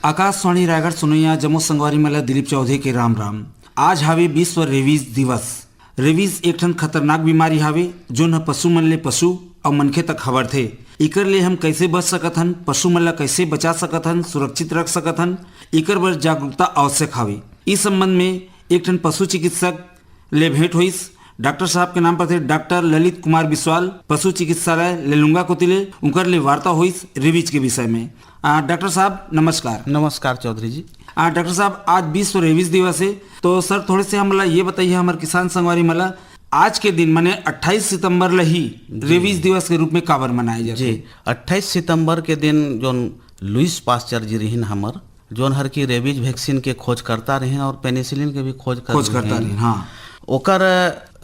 आकाशवाणी रायगढ़ सुनैया जम्मू संगवारी मला दिलीप चौधरी के राम राम। आज हावे विश्व रेबीज दिवस। रेबीज एक ठन खतरनाक बीमारी हावे जोन ह पशु मन ले पशु और मनखे तक खबर थे। इकर ले हम कैसे बच सकत हन, पशु मन ला कैसे बचा सकत हन, सुरक्षित रख सकत हन, इकर बर जागरूकता आवश्यक हावे। इस संबंध में एक ठन पशु चिकित्सक ले भेंट होइस। डॉक्टर साहब के नाम पर थे डॉक्टर ललित कुमार बिस्वाल, पशु चिकित्सालय लेलुंगा कोतिले। उनकर ले वार्ता हुई रेबीज के विषय में। डॉक्टर साहब नमस्कार। नमस्कार चौधरी जी। डॉक्टर साहब आज विश्व रेबीज दिवस है, तो सर थोड़े से हमला ये बताइए हमारे किसान संगवारी मला आज के दिन माने 28 सितंबर ला ही रेबीज दिवस के रूप में काबर मनाया जाता है? जी 28 सितंबर के दिन जोन लुइस पास्चर जी रहीन हमर जोन हर की रेबीज वैक्सीन के खोज करता रहे और पेनिसिलिन के भी खोज करता रहे। हाँ, ओकर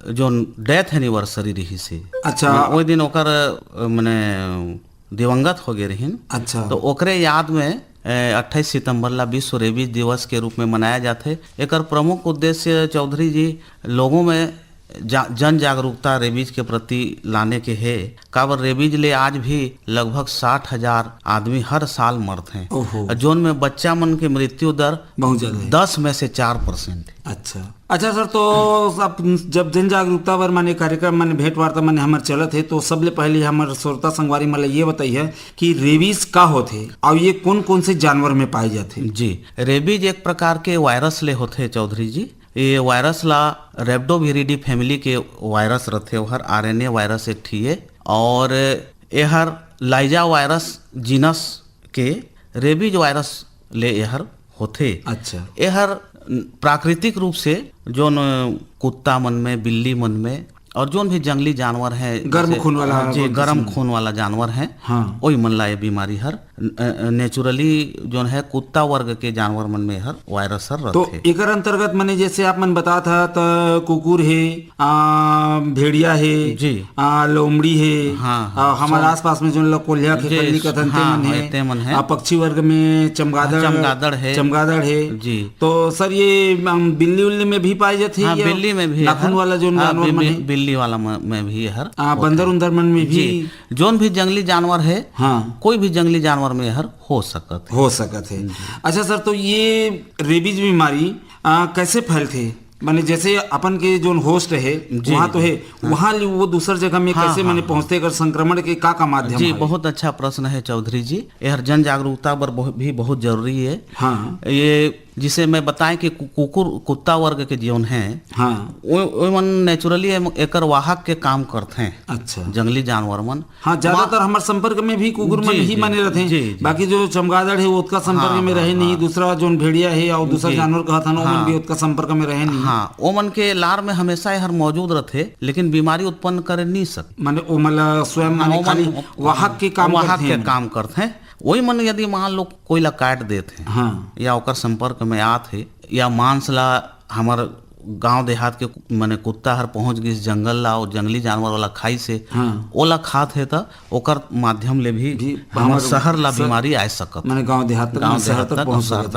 जोन डेथ एनिवर्सरी रही से। अच्छा, वो दिन ओकर माने दिवंगत हो गए रहीन। अच्छा, तो ओकरे याद में 28 सितंबर ला विश्व रेबीज दिवस के रूप में मनाया जाता है। एकर प्रमुख उद्देश्य चौधरी जी लोगों में जन जागरूकता रेबीज के प्रति लाने के है। काबर रेबीज ले आज भी लगभग 60,000 आदमी हर साल मरते हैं, जोन में बच्चा मन की मृत्यु दर बहुत ज्यादा है, 10 में से 4%। अच्छा सर, तो अब जब जन जागरूकता पर माने कार्यक्रम माने भेंट वार्ता माने हमार चलत है, तो सबले पहले हमार श्रोता संगवारी मला ये बताइए कि रेबीज का होते और ये कौन कौन से जानवर में पाए जाते? जी, रेबीज एक प्रकार के वायरस ले होते चौधरी जी। ये वायरस ला रेप्डोविरिडी फैमिली के वायरस रहते। हर आरएनए वायरस एक ठीक है और यहर लाइजा वायरस जीनस के रेबीज वायरस ले यहर होते। अच्छा, यहर प्राकृतिक रूप से जोन कुत्ता मन में, बिल्ली मन में और जोन भी जंगली जानवर है गर्म खून वाला, जी गर्म खून वाला जानवर है, हाँ, वही मन ला ये बीमारी हर नेचुरली जोन है कुत्ता वर्ग के जानवर मन में हर वायरस हर तो रहते। एकर अंतर्गत माने जैसे आप मन बता था तो कुकुर है, भेड़िया है जी, लोमड़ी है, हाँ, हमारे आसपास में जो कोल्हा खेकली कथन ते मन है, पक्षी वर्ग में चमगादड़ है जी। तो सर ये बिल्ली उल्ली में भी पाए जाते हैं? बिल्ली में भी नाखून वाला जो जानवर मन है, बिल्ली वाला में भी हर बंदर उंदर मन में भी, जोन भी जंगली जानवर है, हाँ, कोई भी जंगली जानवर में हर हो सकत है। अच्छा सर, तो ये रेबीज बीमारी कैसे फैलते? माने जैसे अपन के जो होस्ट है वहाँ तो है, वहाँ वो दूसर जगह में कैसे माने पहुँचते? कर संक्रमण के का माध्यम? जी बहुत अच्छा प्रश्न है चौधरी जी। यह जन जागरूकता पर भी बहुत जरूरी है। हाँ, ये जिसे मैं बताएं कि कुत्ता वर्ग के जीवन है, हाँ, वो मन नेचुरली एकर वाहक के काम करते हैं। अच्छा, जंगली जानवर मन, हाँ, ज्यादातर हमारे संपर्क में भी कुकुर मन ही माने रहते हैं। बाकी जो चमगादड़ है वो उसका संपर्क में रहे नहीं, दूसरा जो भेड़िया है और दूसरा जानवर कहा था वो मन भी उसका संपर्क में रहे नहीं। हाँ, वो मन के लार में हमेशा हर मौजूद रहते, लेकिन बीमारी उत्पन्न कर नहीं सकते। माने वो मतलब स्वयं खाली वाहक के काम करते हैं। वही मन यदि मान लो कोई ला काट देते हैं, हाँ, या ओकर संपर्क में आते या मांस ला हमार गांव देहात के माने कुत्ता हर पहुंच गई जंगल ला और जंगली जानवर वाला खाई से, हाँ, ओला खात है तो ओकर माध्यम ले भी हमार शहर ला बीमारी आ सकत, माने गांव देहात तक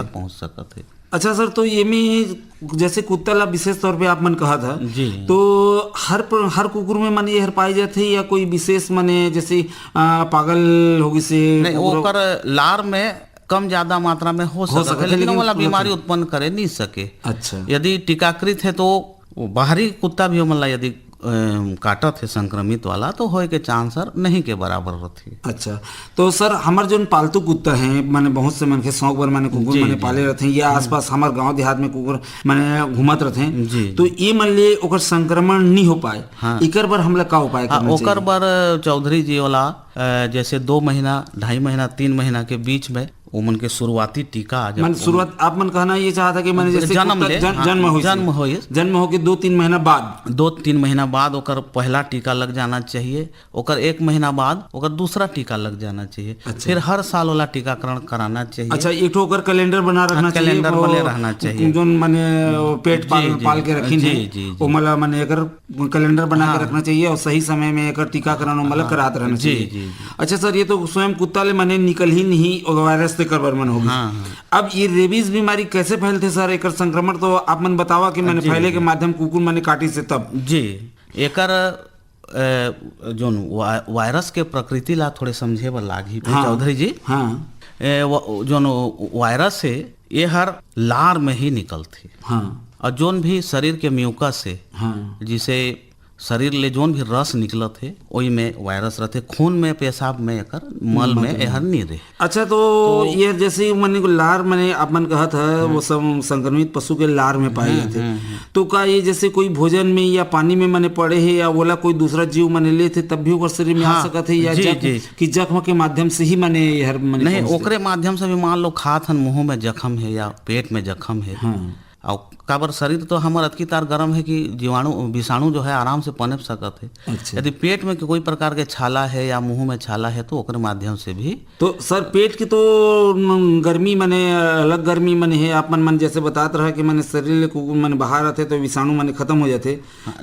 पहुंच सकत है। अच्छा सर, तो ये में जैसे कुत्ता ला विशेष तौर पे आप मन कहा था जी, तो हर कुकुर में माने यह पाए जाते या कोई विशेष माने जैसे पागल होगी से ओकर लार में कम ज्यादा मात्रा में हो सकता है, लेकिन वाला बीमारी उत्पन्न करे नहीं सके। अच्छा, यदि टीकाकृत है तो बाहरी कुत्ता भी मतलब यदि काटत है संक्रमित वाला तो होए के चांसर नहीं के बराबर रहती। अच्छा, तो सर हमार जो पालतू कुत्ता है माने बहुत से मन के शौक बर माने कुकुर माने पाले रहते हैं या आसपास हमारे गांव देहात में कुकुर माने घूमत रहते हैं, तो ये मन ले ओकर संक्रमण नहीं हो पाए, इकर बर हमला का उपाय करना चाहिए? ओकर बर चौधरी जी वाला जैसे 2 महीना 2.5 महीना 3 महीना के बीच में उमन के शुरुआती टीका आ जाए। शुरुआत आप मन कहना ये चाहता कि मैंने जैसे जन्म हो 2-3 महीना बाद 2-3 महीना बाद ओकर पहला टीका लग जाना चाहिए, ओकर 1 महीना बाद ओकर दूसरा टीका लग जाना चाहिए। अच्छा। फिर हर साल वाला टीकाकरण कराना चाहिए। अच्छा, एक ठो ओकर कैलेंडर बना रखना चाहिए, कैलेंडर बने रहना चाहिए, जो माने पेट पाल के रखी है वो मला माने अगर कैलेंडर बना के रखना चाहिए और सही समय में एकर टीकाकरण मतलब कराते रहना चाहिए। अच्छा सर, ये तो स्वयं कुत्ता ले माने निकल ही नहीं वायरस से करबरमन होगी। अब ये रेबीज बीमारी कैसे फैलते सर? एकर संक्रमण तो आप मन बतावा कि मैंने फैले के माध्यम कुकुर माने काटी से तब जी। एकर जो वायरस के प्रकृति ला थोड़े समझे बर लागी चौधरी जी। जोन वायरस है ये हर लार में ही निकलते हाँ और जोन भी शरीर के म्यूकस है हाँ जिसे शरीर ले जोन भी रस निकलत है वही में वायरस रहते, खून में पेशाब में एकर मल में एहर नहीं रहे। अच्छा तो ये जैसे मने को लार मने आप मन कहत है वो सब संक्रमित पशु के लार में पाए जाते, तो का ये जैसे कोई भोजन में या पानी में मने पड़े है या बोला कोई दूसरा जीव मने ले थे तब भी ओकर शरीर में आ सकत है या कि जख्म के माध्यम से ही मने हर मने नहीं ओकरे माध्यम से भी मान लो खात हन मुंह में जख्म है या पेट में जख्म है और काबर शरीर तो हमार अतकी तार गर्म है कि जीवाणु विषाणु जो है आराम से पनप सकत है। अच्छा। यदि पेट में कोई प्रकार के छाला है या मुंह में छाला है तो ओकर माध्यम से भी। तो सर पेट की तो गर्मी मने अलग गर्मी मने है आप मन जैसे बतात रहा कि मने शरीर मने बाहर आते तो विषाणु मने खत्म हो जाते,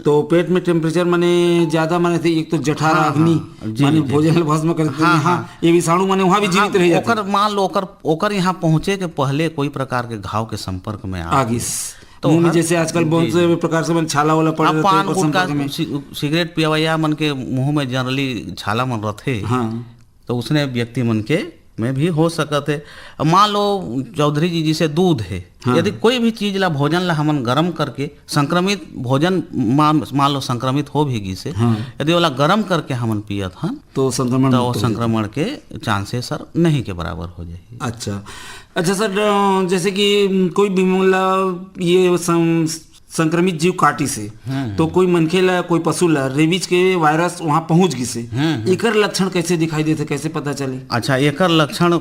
तो पेट में टेम्परेचर मने ज्यादा मने थे एक तो जठार अग्नि माने भोजन भस्म करते हाँ ये विषाणु मने वहाँ भी जीवित रह जाते। ओकर मान लो ओकर यहाँ पहुँचे के पहले कोई प्रकार के घाव के संपर्क में आ गई तो जैसे आजकल बहुत से प्रकार से मन छाला वाला पड़ पान गुटखा सिगरेट पियवैया मन के मुंह में जनरली छाला मन रहते तो उसने व्यक्ति मन के में भी हो सकत है। मान लो चौधरी जी जिसे दूध है यदि कोई भी चीज ला भोजन ला हमन गर्म करके संक्रमित भोजन मान लो संक्रमित हो भी गी से यदि वाला गर्म करके हमन पियत हन तो संक्रमण के चांसेस सर नहीं के बराबर हो जाए। अच्छा अच्छा सर जैसे कि कोई भी मतलब ये संक्रमित जीव काटी से तो कोई मनखे ला कोई पशु ला रेबीज के वायरस वहां पहुंच गई से एकर लक्षण कैसे दिखाई देते कैसे पता चले? अच्छा एकर लक्षण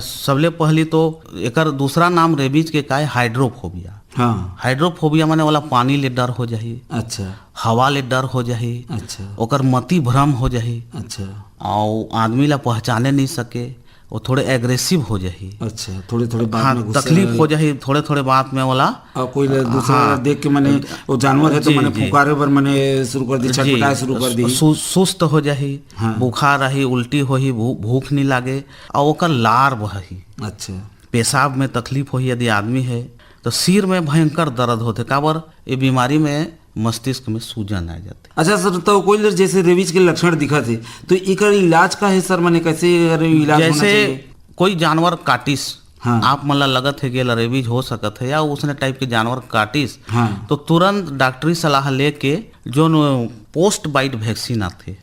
सबले पहली तो एकर दूसरा नाम रेबीज के का है हाइड्रोफोबिया। हाँ हाइड्रोफोबिया माने वाला पानी ले डर हो जाही। अच्छा हवा ले डर हो जाही। अच्छा ओकर मति भ्रम हो जाही। अच्छा और आदमी ला पहचाने नहीं सके वो थोड़े एग्रेसिव हो जाही। अच्छा थोड़े थोड़े बात में तकलीफ हो जाही थोड़े थोड़े बात में वाला और कोई दूसरा देख के मने वो जानवर है तो मने फुकारे पर मने शुरू कर दी छटपटाए शुरू कर दी सुस्त हो जाही बुखार रही उल्टी होही भूख नहीं लागे और ओकर लार बही। अच्छा पेशाब में तकलीफ होही यदि आदमी है तो सिर में भयंकर दर्द होते काबर ये बीमारी में मस्तिष्क में सूजन आ जाते। अच्छा सर तो कोई जैसे रेबीज के लक्षण दिखा थे तो इकर इलाज का है सर माने कैसे इलाज जैसे होना चाहिए? कोई जानवर काटिस आप मतलब लगत है कि रेबीज हो सकत है या उसने टाइप के जानवर काटिस तो तुरंत डॉक्टरी सलाह लेके जो पोस्ट बाइट वैक्सीन आते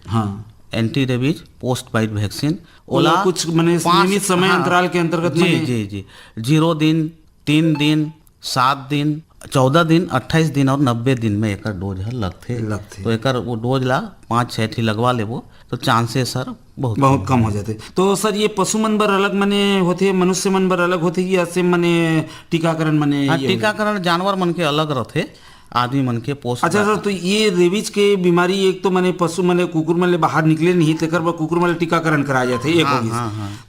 anti rabies post bite vaccine ओला कुछ माने नियमित समय अंतराल के अंतर्गत जी 0 दिन 3 दिन 7 दिन 14 दिन 28 दिन और 90 दिन में एक डोज है लगते तो एक वो डोज ला 5-6 ठी लगवा लेबो तो चांसेस सर बहुत कम हो जाते। तो सर ये पशु मन बर अलग मने होते मनुष्य मन बर अलग होते या से मने टीकाकरण मने टीकाकरण जानवर मन के अलग रहते आदमी मन के पोस्ट। अच्छा सर तो ये रेबीज के बीमारी एक तो मने पशु मने कुकुर मने बाहर निकले नहीं तेकर पर कुकुर मने टीकाकरण कराया जाते एक होगी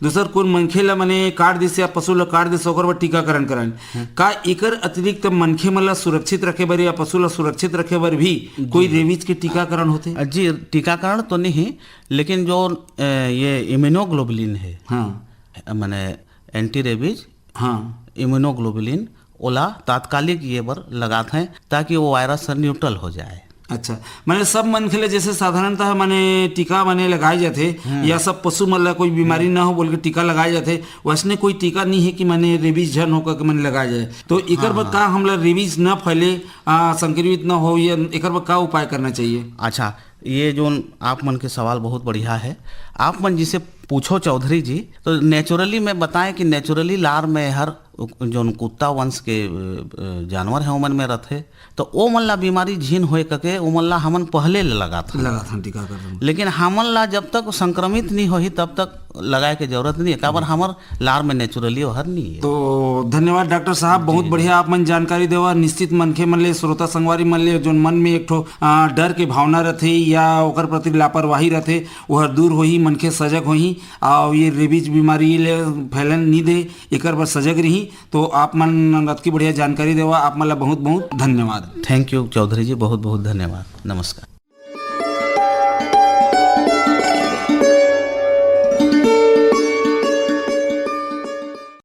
दूसर कोई मनखे ला मने काट दे से या पशु ला काट दे से ओकर पर टीकाकरण कराएं का एकर अतिरिक्त मनखे मन ला सुरक्षित रखे बर या पशु ला सुरक्षित रखे बर भी कोई रेबीज के टीकाकरण होते? जी टीकाकरण तो नहीं लेकिन जो ये इम्यूनोग्लोबुलिन है माने एंटी रेबीज इम्यूनोग्लोबुलिन ओला तात्कालिक ये बर लगाते हैं ताकि वो वायरस से न्यूट्रल हो जाए। अच्छा माने सब मनखे ले जैसे साधारणतः माने टीका माने लगाए जाते या सब पशु मन ला कोई बीमारी ना हो बोल के टीका लगाए जाते वैसने कोई टीका नहीं है कि माने रेबीज झन होकर के माने लगाया जाए तो एकर पर का हमला रेबीज न फैले संक्रमित न हो या एकर पर का उपाय करना चाहिए? अच्छा ये जो आप मन के सवाल बहुत बढ़िया है आप मन जिसे पूछो चौधरी जी तो नेचुरली मैं बताएं कि नेचुरली लार में हर जो कुत्ता वंश के जानवर है उमन में रहते तो ओ मन ला बीमारी झीन होए करके उमन ला हमन पहले लगा था टीकाकरण लेकिन हमन ला जब तक संक्रमित नहीं होही तब तक लगाए के जरूरत नहीं है काबर हमर लार में नेचुरली हर नहीं है। तो धन्यवाद डॉक्टर साहब बहुत बढ़िया आप मन जानकारी देवा। निश्चित मनखे मन ले श्रोता संगवारी मन ले जो मन में एक ठो डर के भावना रहते या ओकर प्रति लापरवाही रहते वह दूर होही मनखे सजग होही और ये रेबीज बीमारी ले फैलन नहीं दे एकर पर सजग रही तो आप मन अतकी बढ़िया जानकारी देवा आप मन ला बहुत बहुत धन्यवाद। थैंक यू चौधरी जी बहुत बहुत धन्यवाद नमस्कार।